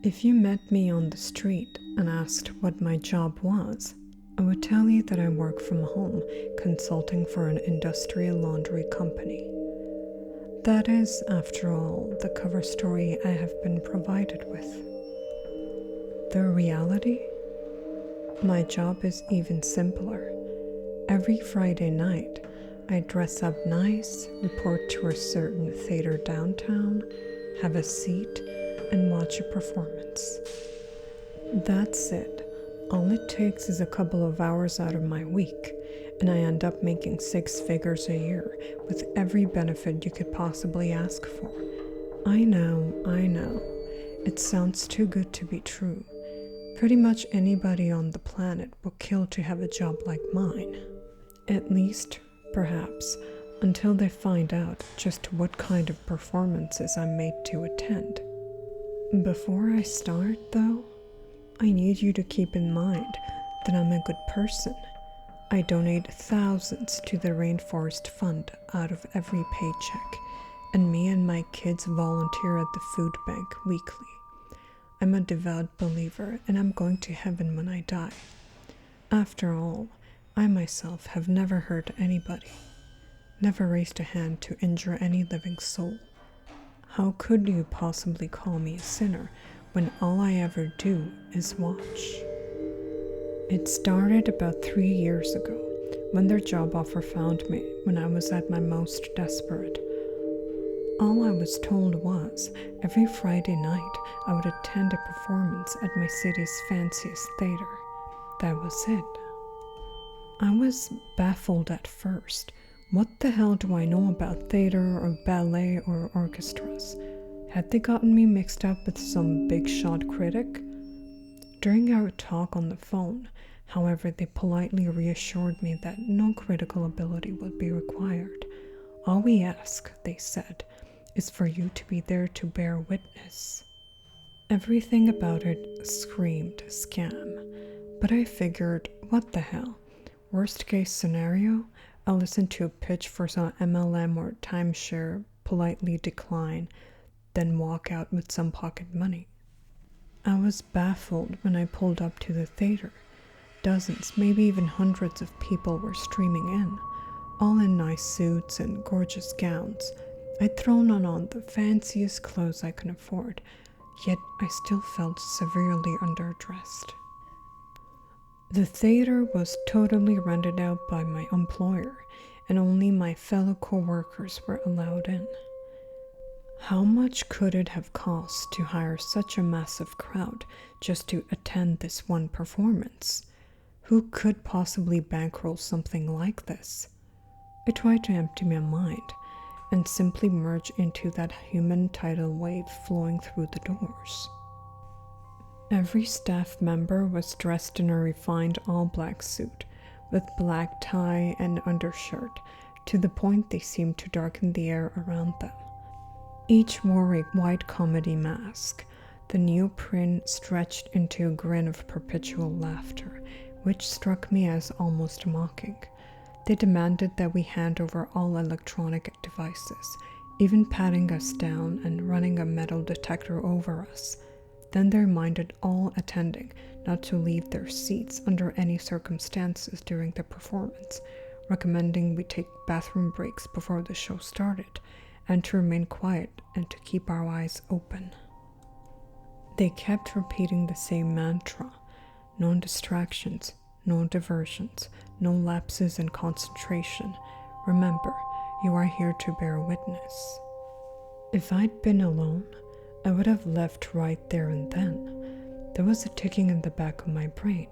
If you met me on the street and asked what my job was, I would tell you that I work from home consulting for an industrial laundry company. That is, after all, the cover story I have been provided with. The reality? My job is even simpler. Every Friday night, I dress up nice, report to a certain theater downtown, have a seat, and watch a performance. That's it. All it takes is a couple of hours out of my week, and I end up making 6 figures a year with every benefit you could possibly ask for. I know. It sounds too good to be true. Pretty much anybody on the planet will kill to have a job like mine. At least, perhaps, until they find out just what kind of performances I'm made to attend. Before I start, though, I need you to keep in mind that I'm a good person. I donate thousands to the Rainforest Fund out of every paycheck, and me and my kids volunteer at the food bank weekly. I'm a devout believer, and I'm going to heaven when I die. After all, I myself have never hurt anybody, never raised a hand to injure any living soul. How could you possibly call me a sinner when all I ever do is watch? It started about 3 years ago when their job offer found me when I was at my most desperate. All I was told was every Friday night I would attend a performance at my city's fanciest theater. That was it. I was baffled at first. What the hell do I know about theater or ballet or orchestras? Had they gotten me mixed up with some big shot critic? During our talk on the phone, however, they politely reassured me that no critical ability would be required. All we ask, they said, is for you to be there to bear witness. Everything about it screamed scam, but I figured, what the hell? Worst case scenario, I'll listen to a pitch for some MLM or timeshare, politely decline, then walk out with some pocket money. I was baffled when I pulled up to the theater. Dozens, maybe even hundreds of people were streaming in, all in nice suits and gorgeous gowns. I'd thrown on the fanciest clothes I could afford, yet I still felt severely underdressed. The theater was totally rented out by my employer, and only my fellow co-workers were allowed in. How much could it have cost to hire such a massive crowd just to attend this one performance? Who could possibly bankroll something like this? I tried to empty my mind and simply merge into that human tidal wave flowing through the doors. Every staff member was dressed in a refined all-black suit with black tie and undershirt, to the point they seemed to darken the air around them. Each wore a white comedy mask, the neoprene stretched into a grin of perpetual laughter, which struck me as almost mocking. They demanded that we hand over all electronic devices, even patting us down and running a metal detector over us. Then they reminded all attending not to leave their seats under any circumstances during the performance, recommending we take bathroom breaks before the show started, and to remain quiet and to keep our eyes open. They kept repeating the same mantra: no distractions, no diversions, no lapses in concentration. Remember, you are here to bear witness. If I'd been alone, I would have left right there and then. There was a ticking in the back of my brain,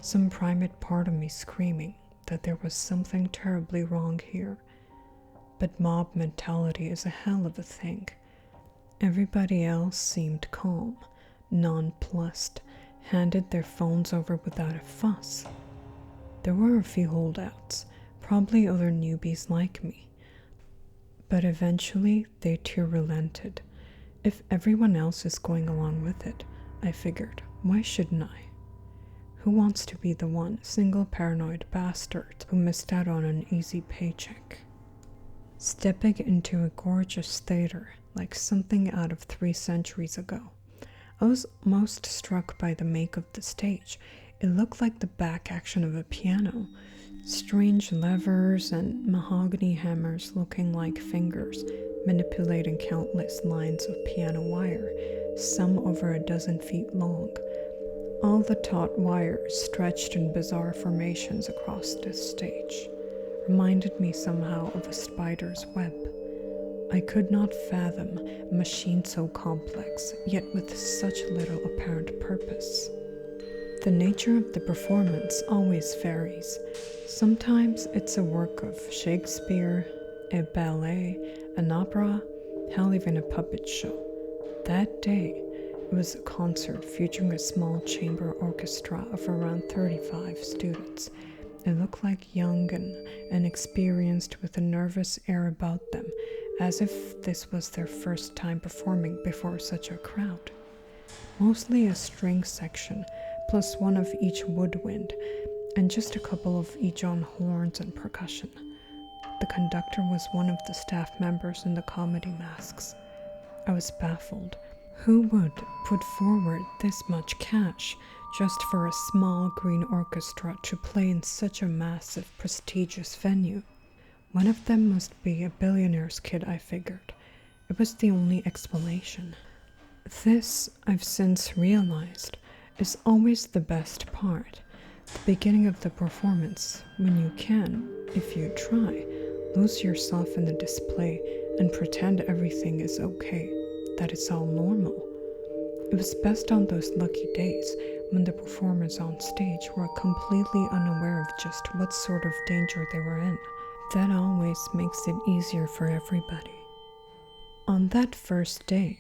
some primate part of me screaming that there was something terribly wrong here. But mob mentality is a hell of a thing. Everybody else seemed calm, nonplussed, handed their phones over without a fuss. There were a few holdouts, probably other newbies like me. But eventually they too relented. If everyone else is going along with it, I figured, why shouldn't I? Who wants to be the one single paranoid bastard who missed out on an easy paycheck? Stepping into a gorgeous theater like something out of 3 centuries ago, I was most struck by the make of the stage. It looked like the back action of a piano. Strange levers and mahogany hammers looking like fingers, manipulating countless lines of piano wire, some over a dozen feet long. All the taut wires stretched in bizarre formations across the stage, reminded me somehow of a spider's web. I could not fathom a machine so complex, yet with such little apparent purpose. The nature of the performance always varies. Sometimes it's a work of Shakespeare, a ballet, an opera, hell, even a puppet show. That day, it was a concert featuring a small chamber orchestra of around 35 students. It looked like young and inexperienced with a nervous air about them, as if this was their first time performing before such a crowd. Mostly a string section, plus one of each woodwind, and just a couple of each on horns and percussion. The conductor was one of the staff members in the comedy masks. I was baffled. Who would put forward this much cash just for a small green orchestra to play in such a massive, prestigious venue? One of them must be a billionaire's kid, I figured. It was the only explanation. This, I've since realized, is always the best part. The beginning of the performance, when you can, if you try, lose yourself in the display and pretend everything is okay, that it's all normal. It was best on those lucky days when the performers on stage were completely unaware of just what sort of danger they were in. That always makes it easier for everybody. On that first day,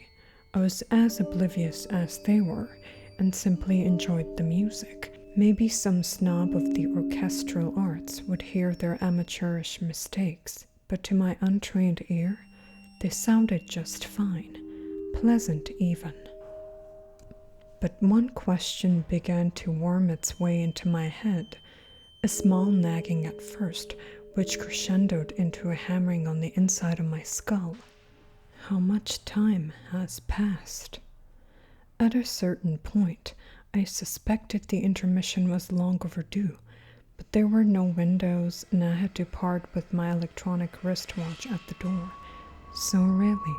I was as oblivious as they were and simply enjoyed the music. Maybe some snob of the orchestral arts would hear their amateurish mistakes, but to my untrained ear, they sounded just fine, pleasant even. But one question began to worm its way into my head, a small nagging at first, which crescendoed into a hammering on the inside of my skull. How much time has passed? At a certain point, I suspected the intermission was long overdue, but there were no windows and I had to part with my electronic wristwatch at the door. So really,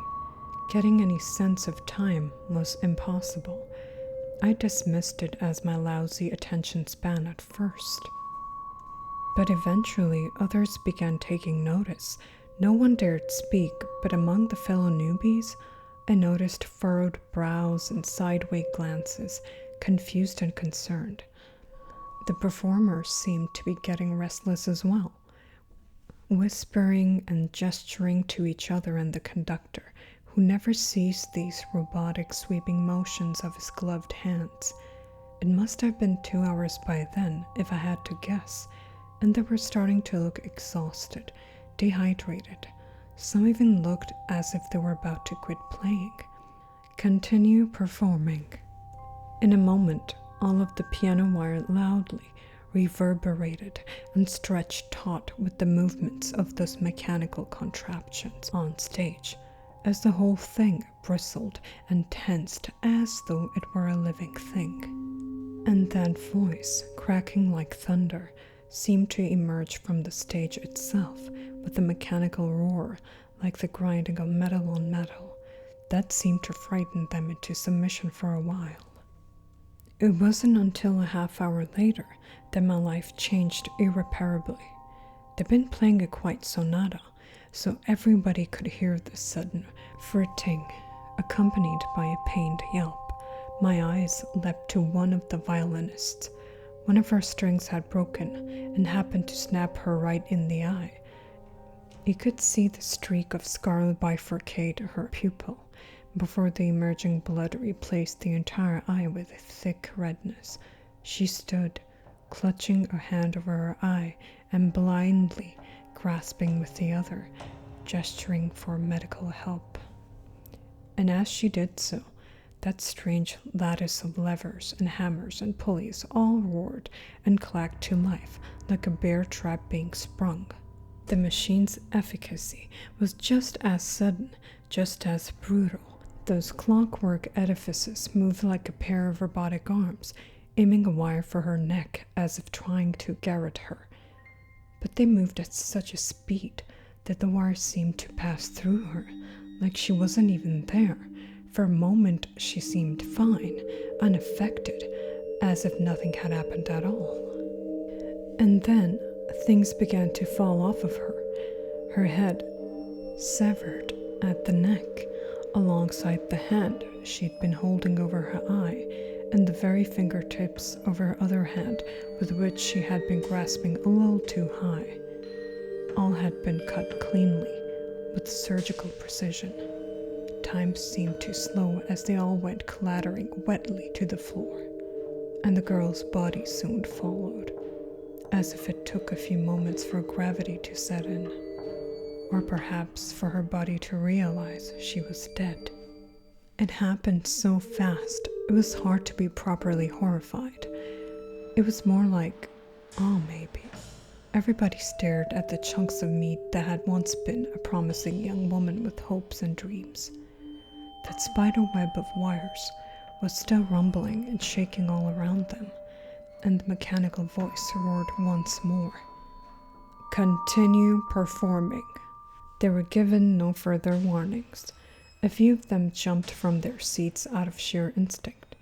getting any sense of time was impossible. I dismissed it as my lousy attention span at first. But eventually others began taking notice. No one dared speak, but among the fellow newbies, I noticed furrowed brows and sideway glances, confused and concerned. The performers seemed to be getting restless as well, whispering and gesturing to each other and the conductor, who never ceased these robotic sweeping motions of his gloved hands. It must have been 2 hours by then, if I had to guess, and they were starting to look exhausted, dehydrated. Some even looked as if they were about to quit playing. Continue performing. In a moment, all of the piano wire loudly reverberated and stretched taut with the movements of those mechanical contraptions on stage, as the whole thing bristled and tensed as though it were a living thing. And that voice, cracking like thunder, seemed to emerge from the stage itself with a mechanical roar like the grinding of metal on metal that seemed to frighten them into submission for a while. It wasn't until a half hour later that my life changed irreparably. They'd been playing a quiet sonata, so everybody could hear the sudden fritting, accompanied by a pained yelp. My eyes leapt to one of the violinists. One of her strings had broken and happened to snap her right in the eye. You could see the streak of scarlet bifurcate her pupil before the emerging blood replaced the entire eye with a thick redness. She stood, clutching a hand over her eye and blindly grasping with the other, gesturing for medical help. And as she did so, that strange lattice of levers and hammers and pulleys all roared and clacked to life like a bear trap being sprung. The machine's efficacy was just as sudden, just as brutal. Those clockwork edifices moved like a pair of robotic arms, aiming a wire for her neck as if trying to garrote her. But they moved at such a speed that the wire seemed to pass through her, like she wasn't even there. For a moment she seemed fine, unaffected, as if nothing had happened at all. And then things began to fall off of her. Her head severed at the neck, alongside the hand she'd been holding over her eye, and the very fingertips of her other hand with which she had been grasping a little too high. All had been cut cleanly, with surgical precision. Time seemed to slow as they all went clattering wetly to the floor, and the girl's body soon followed, as if it took a few moments for gravity to set in, or perhaps for her body to realize she was dead. It happened so fast, it was hard to be properly horrified. It was more like awe, maybe. Everybody stared at the chunks of meat that had once been a promising young woman with hopes and dreams. That spider web of wires was still rumbling and shaking all around them, and the mechanical voice roared once more. Continue performing. They were given no further warnings. A few of them jumped from their seats out of sheer instinct,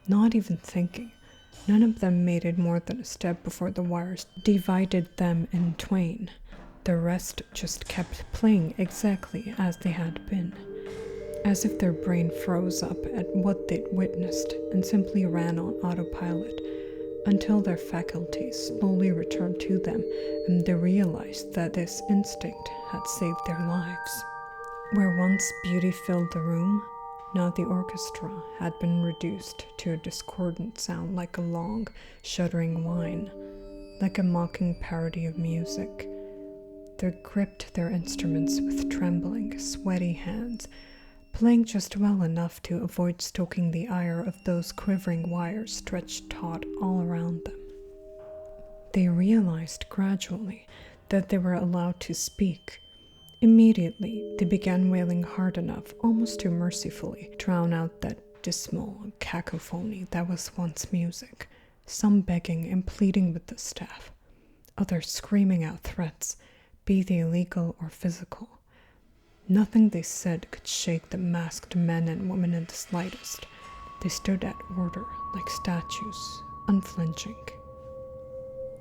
not even thinking. None of them made it more than a step before the wires divided them in twain. The rest just kept playing exactly as they had been, as if their brain froze up at what they'd witnessed and simply ran on autopilot until their faculties slowly returned to them and they realized that this instinct had saved their lives. Where once beauty filled the room, now the orchestra had been reduced to a discordant sound like a long, shuddering whine, like a mocking parody of music. They gripped their instruments with trembling, sweaty hands, playing just well enough to avoid stoking the ire of those quivering wires stretched taut all around them. They realized gradually that they were allowed to speak. Immediately, they began wailing hard enough, almost to mercifully drown out that dismal cacophony that was once music, some begging and pleading with the staff, others screaming out threats, be they legal or physical. Nothing they said could shake the masked men and women in the slightest. They stood at order like statues, unflinching.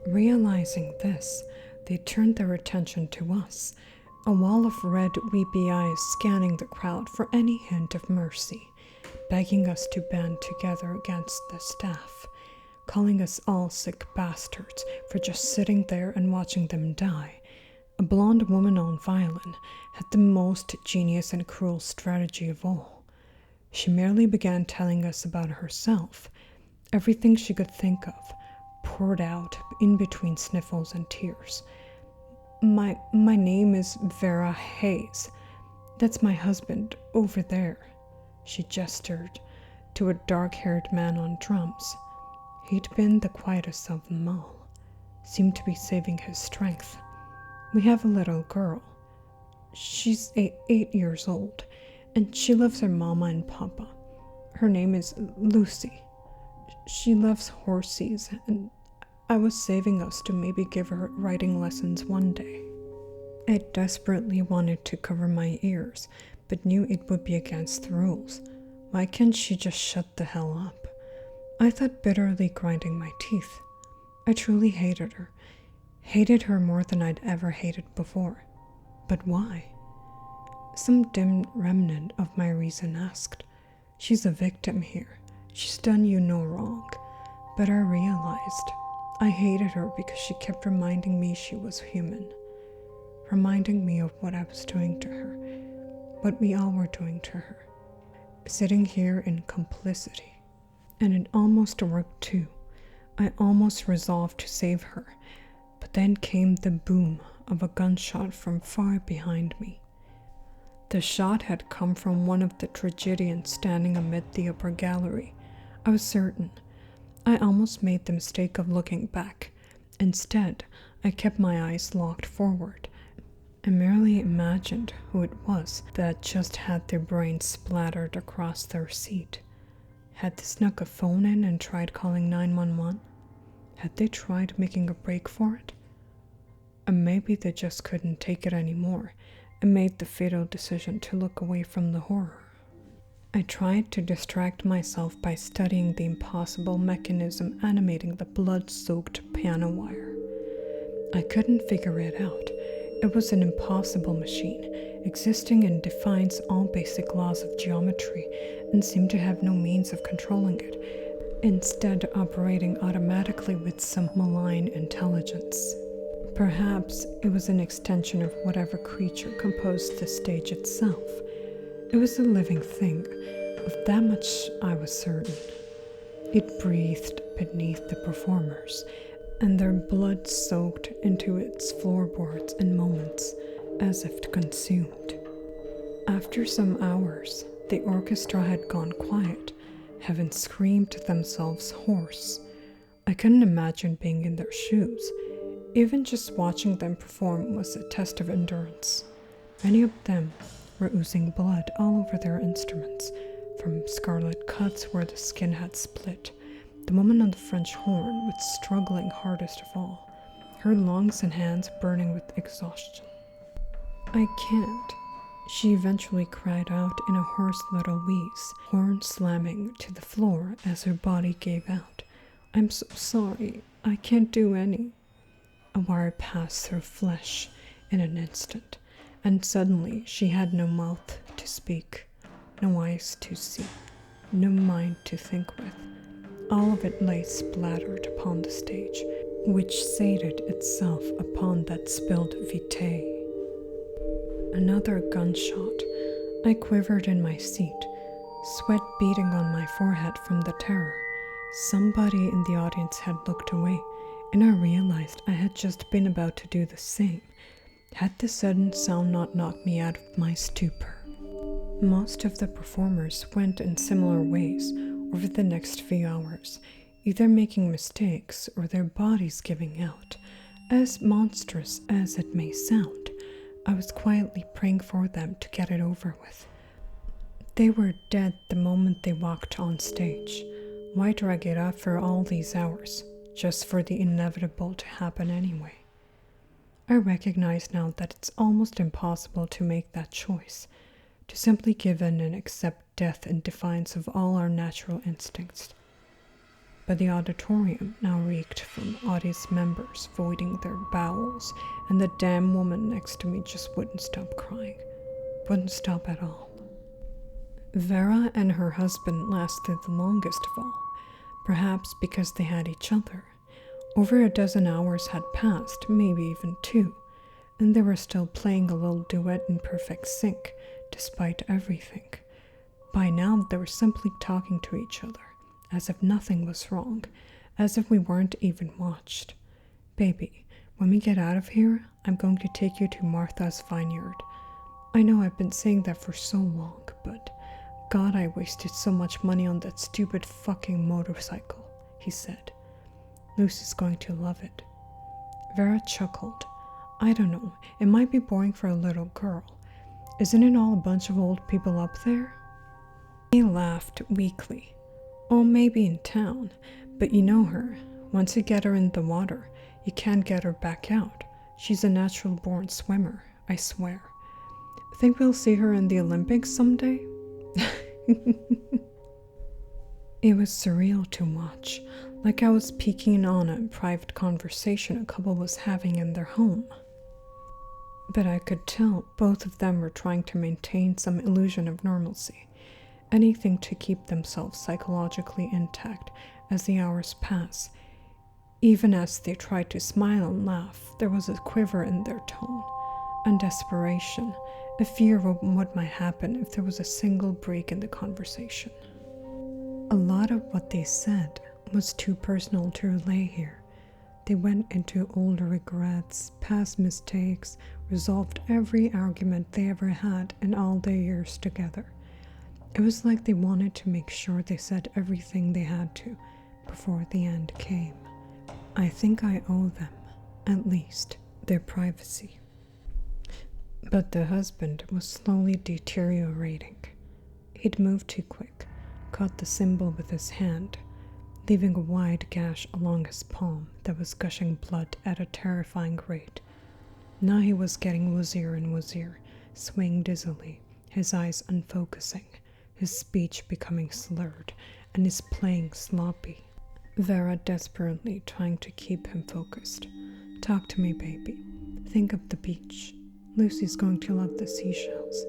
Realizing this, they turned their attention to us, a wall of red, weepy eyes scanning the crowd for any hint of mercy, begging us to band together against the staff, calling us all sick bastards for just sitting there and watching them die. A blonde woman on violin had the most genius and cruel strategy of all. She merely began telling us about herself. Everything she could think of poured out in between sniffles and tears. My name is Vera Hayes. That's my husband over there. She gestured to a dark-haired man on drums. He'd been the quietest of them all, seemed to be saving his strength. We have a little girl. She's 8 years old, and she loves her mama and papa. Her name is Lucy. She loves horses, and I was saving us to maybe give her writing lessons one day. I desperately wanted to cover my ears, but knew it would be against the rules. Why can't she just shut the hell up? I thought, bitterly grinding my teeth. I truly hated her more than I'd ever hated before. But why? Some dim remnant of my reason asked. She's a victim here. She's done you no wrong. But I realized I hated her because she kept reminding me she was human. Reminding me of what I was doing to her. What we all were doing to her. Sitting here in complicity. And it almost worked too. I almost resolved to save her. But then came the boom of a gunshot from far behind me. The shot had come from one of the tragedians standing amid the upper gallery. I was certain. I almost made the mistake of looking back. Instead, I kept my eyes locked forward. I merely imagined who it was that just had their brains splattered across their seat. Had they snuck a phone in and tried calling 911? Had they tried making a break for it? And maybe they just couldn't take it anymore and made the fatal decision to look away from the horror. I tried to distract myself by studying the impossible mechanism animating the blood-soaked piano wire. I couldn't figure it out. It was an impossible machine, existing and defies all basic laws of geometry, and seemed to have no means of controlling it, instead operating automatically with some malign intelligence. Perhaps it was an extension of whatever creature composed the stage itself. It was a living thing, of that much I was certain. It breathed beneath the performers, and their blood soaked into its floorboards in moments, as if consumed. After some hours, the orchestra had gone quiet, having screamed themselves hoarse. I couldn't imagine being in their shoes. Even just watching them perform was a test of endurance. Many of them were oozing blood all over their instruments, from scarlet cuts where the skin had split. The woman on the French horn was struggling hardest of all, her lungs and hands burning with exhaustion. "I can't," she eventually cried out in a hoarse little wheeze, horn slamming to the floor as her body gave out. "I'm so sorry, I can't do any." A wire passed through flesh in an instant, and suddenly she had no mouth to speak, no eyes to see, no mind to think with. All of it lay splattered upon the stage, which sated itself upon that spilled vitae. Another gunshot. I quivered in my seat, sweat beading on my forehead from the terror. Somebody in the audience had looked away, and I realized I had just been about to do the same, had the sudden sound not knocked me out of my stupor. Most of the performers went in similar ways over the next few hours, either making mistakes or their bodies giving out. As monstrous as it may sound, I was quietly praying for them to get it over with. They were dead the moment they walked on stage. Why drag it out for all these hours, just for the inevitable to happen anyway? I recognize now that it's almost impossible to make that choice, to simply give in and accept death in defiance of all our natural instincts. But the auditorium now reeked from audience members voiding their bowels, and the damn woman next to me just wouldn't stop crying. Wouldn't stop at all. Vera and her husband lasted the longest of all, perhaps because they had each other. Over a dozen hours had passed, maybe even 2, and they were still playing a little duet in perfect sync, despite everything. By now, they were simply talking to each other, as if nothing was wrong, as if we weren't even watched. "Baby, when we get out of here, I'm going to take you to Martha's Vineyard. I know I've been saying that for so long, but God, I wasted so much money on that stupid fucking motorcycle," he said. "Lucy's going to love it." Vera chuckled. "I don't know, it might be boring for a little girl. Isn't it all a bunch of old people up there?" He laughed weakly. "Oh, maybe in town, but you know her. Once you get her in the water, you can't get her back out. She's a natural-born swimmer, I swear. Think we'll see her in the Olympics someday?" It was surreal to watch, like I was peeking on a private conversation a couple was having in their home. But I could tell both of them were trying to maintain some illusion of normalcy, anything to keep themselves psychologically intact as the hours pass. Even as they tried to smile and laugh, there was a quiver in their tone, and desperation, a fear of what might happen if there was a single break in the conversation. A lot of what they said was too personal to relay here. They went into older regrets, past mistakes, resolved every argument they ever had in all their years together. It was like they wanted to make sure they said everything they had to before the end came. I think I owe them, at least, their privacy. But the husband was slowly deteriorating. He'd moved too quick, caught the symbol with his hand, leaving a wide gash along his palm that was gushing blood at a terrifying rate. Now he was getting woozier and woozier, swaying dizzily, his eyes unfocusing, his speech becoming slurred, and his playing sloppy. Vera desperately trying to keep him focused. Talk to me, baby. Think of the beach. Lucy's going to love the seashells.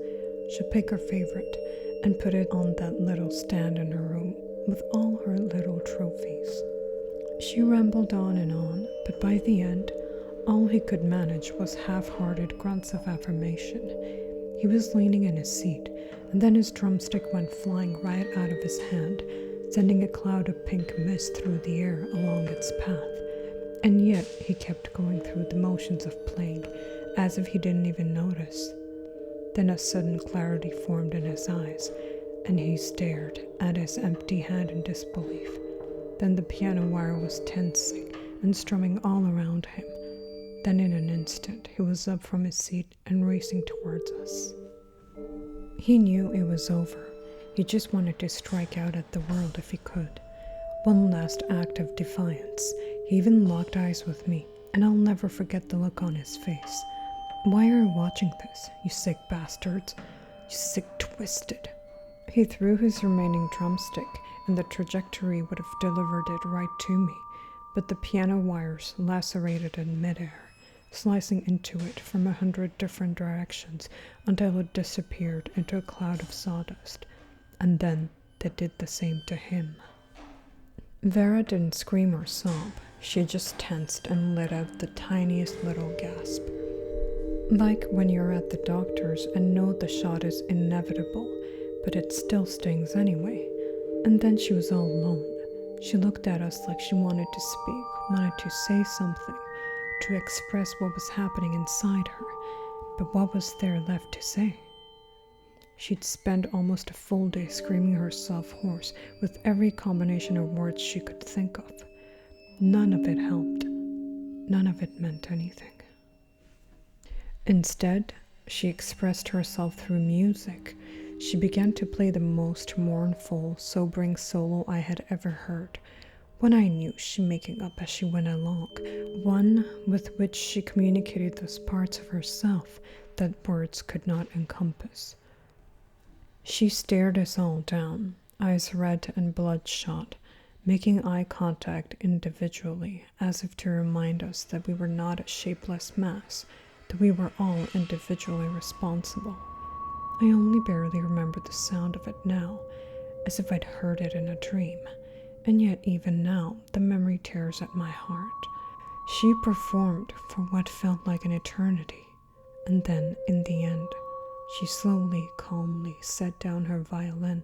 She'll pick her favorite and put it on that little stand in her room with all her little trophies. She rambled on, but by the end, all he could manage was half-hearted grunts of affirmation. He was leaning in his seat, and then his drumstick went flying right out of his hand, sending a cloud of pink mist through the air along its path. And yet he kept going through the motions of playing, as if he didn't even notice. Then a sudden clarity formed in his eyes, and he stared at his empty hand in disbelief. Then the piano wire was tensing and strumming all around him. Then in an instant, he was up from his seat and racing towards us. He knew it was over. He just wanted to strike out at the world if he could. One last act of defiance. He even locked eyes with me, and I'll never forget the look on his face. Why are you watching this, you sick bastards? You sick twisted. He threw his remaining drumstick, and the trajectory would have delivered it right to me, but the piano wires lacerated in midair, slicing into it from 100 different directions until it disappeared into a cloud of sawdust. And then they did the same to him. Vera didn't scream or sob. She just tensed and let out the tiniest little gasp. Like when you're at the doctor's and know the shot is inevitable, but it still stings anyway. And then she was all alone. She looked at us like she wanted to speak, wanted to say something, to express what was happening inside her. But what was there left to say? She'd spent almost a full day screaming herself hoarse with every combination of words she could think of. None of it helped. None of it meant anything. Instead, she expressed herself through music. She began to play the most mournful, sobering solo I had ever heard. One I knew she making up as she went along, one with which she communicated those parts of herself that words could not encompass. She stared us all down, eyes red and bloodshot, making eye contact individually, as if to remind us that we were not a shapeless mass, that we were all individually responsible. I only barely remember the sound of it now, as if I'd heard it in a dream, and yet even now the memory tears at my heart. She performed for what felt like an eternity, and then, in the end, she slowly, calmly set down her violin,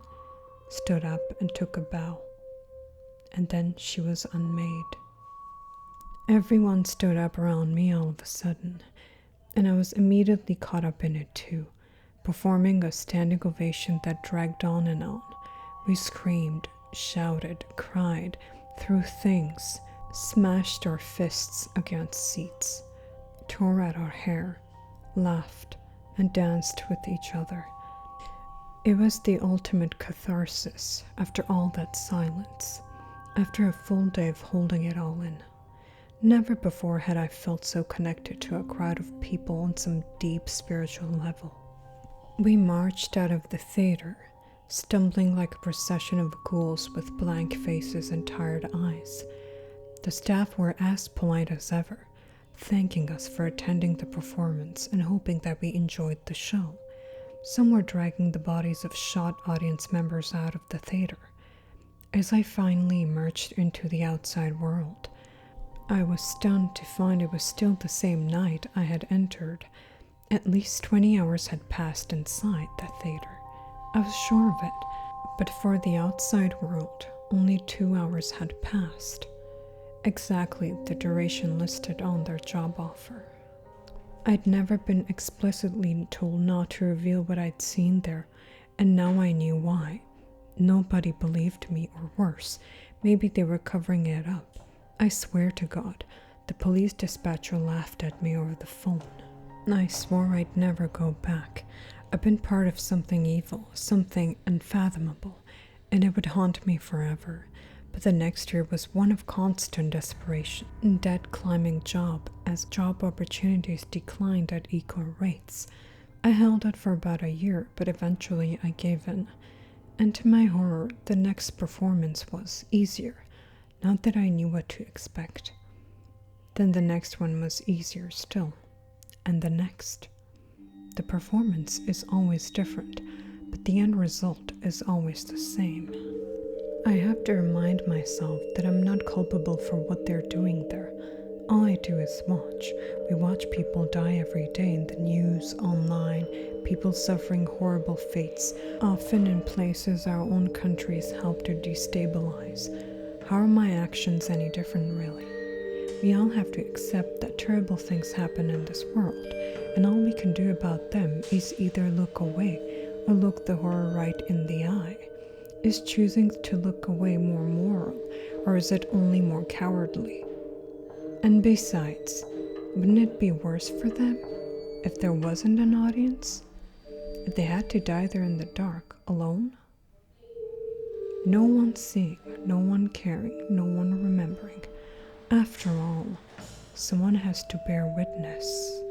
stood up and took a bow, and then she was unmade. Everyone stood up around me all of a sudden, and I was immediately caught up in it too, performing a standing ovation that dragged on and on. We screamed, shouted, cried, threw things, smashed our fists against seats, tore at our hair, laughed, and danced with each other. It was the ultimate catharsis after all that silence, after a full day of holding it all in. Never before had I felt so connected to a crowd of people on some deep spiritual level. We marched out of the theater, stumbling like a procession of ghouls with blank faces and tired eyes. The staff were as polite as ever, thanking us for attending the performance and hoping that we enjoyed the show. Some were dragging the bodies of shot audience members out of the theater. As I finally emerged into the outside world, I was stunned to find it was still the same night I had entered. At least 20 hours had passed inside that theater. I was sure of it, but for the outside world, only 2 hours had passed. Exactly the duration listed on their job offer. I'd never been explicitly told not to reveal what I'd seen there, and now I knew why. Nobody believed me, or worse, maybe they were covering it up. I swear to God, the police dispatcher laughed at me over the phone. I swore I'd never go back. I've been part of something evil, something unfathomable, and it would haunt me forever. But the next year was one of constant desperation, dead climbing job as job opportunities declined at equal rates. I held out for about a year, but eventually I gave in. And to my horror, the next performance was easier. Not that I knew what to expect. Then the next one was easier still. And the next. The performance is always different, but the end result is always the same. I have to remind myself that I'm not culpable for what they're doing there. All I do is watch. We watch people die every day in the news, online, people suffering horrible fates, often in places our own countries help to destabilize. How are my actions any different, really? We all have to accept that terrible things happen in this world, and all we can do about them is either look away or look the horror right in the eye. Is choosing to look away more moral, or is it only more cowardly? And besides, wouldn't it be worse for them if there wasn't an audience? If they had to die there in the dark, alone? No one seeing, no one caring, no one remembering. After all, someone has to bear witness.